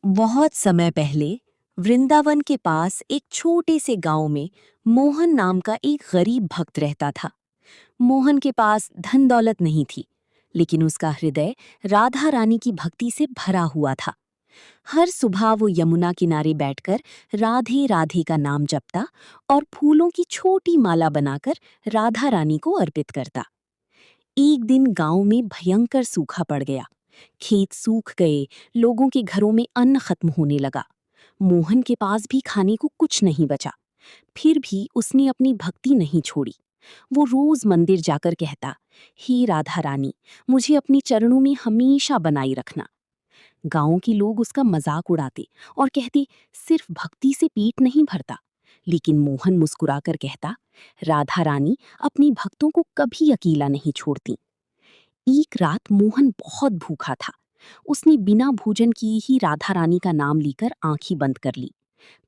बहुत समय पहले वृंदावन के पास एक छोटे से गांव में मोहन नाम का एक गरीब भक्त रहता था। मोहन के पास धन दौलत नहीं थी, लेकिन उसका हृदय राधा रानी की भक्ति से भरा हुआ था। हर सुबह वो यमुना किनारे बैठकर राधे राधे का नाम जपता और फूलों की छोटी माला बनाकर राधा रानी को अर्पित करता। एक दिन गांव में भयंकर सूखा पड़ गया। खेत सूख गए, लोगों के घरों में अन्न खत्म होने लगा। मोहन के पास भी खाने को कुछ नहीं बचा। फिर भी उसने अपनी भक्ति नहीं छोड़ी। वो रोज मंदिर जाकर कहता, हे राधा रानी, मुझे अपने चरणों में हमेशा बनाई रखना। गांव के लोग उसका मजाक उड़ाते और कहते, सिर्फ भक्ति से पेट नहीं भरता। लेकिन मोहन मुस्कुराकर कहता, राधा रानी अपने भक्तों को कभी अकेला नहीं छोड़ती। एक रात मोहन बहुत भूखा था। उसने बिना भोजन किए ही राधा रानी का नाम लेकर आंखें बंद कर ली।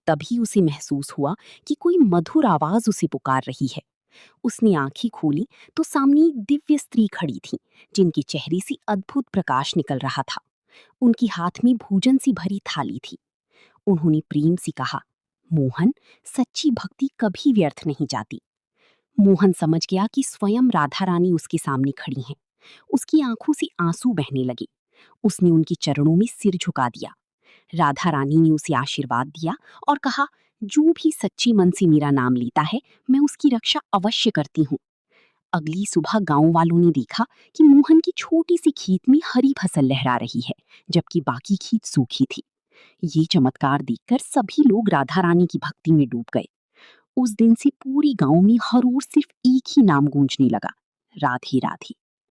तभी उसे महसूस हुआ कि कोई मधुर आवाज उसे पुकार रही है। उसने आंखें खोली तो सामने एक दिव्य स्त्री खड़ी थी, जिनके चेहरे से अद्भुत प्रकाश निकल रहा था। उनके हाथ में भोजन से भरी थाली थी। उन्होंने प्रेम से कहा, मोहन, सच्ची भक्ति कभी व्यर्थ नहीं जाती। मोहन समझ गया कि स्वयं राधा रानी उसके सामने खड़ी हैं। उसकी आंखों से आंसू बहने लगे। उसने उनके चरणों में सिर झुका दिया। राधा रानी ने उसे आशीर्वाद दिया और कहा, जो भी सच्ची मन से मेरा नाम लेता है, मैं उसकी रक्षा अवश्य करती हूँ। अगली सुबह गांव वालों ने देखा कि मोहन की छोटी सी खेत में हरी फसल लहरा रही है, जबकि बाकी खेत सूखी थी। ये चमत्कार देखकर सभी लोग राधा रानी की भक्ति में डूब गए। उस दिन से पूरी गांव में हर ओर सिर्फ एक ही नाम गूंजने लगा, राधे राधे।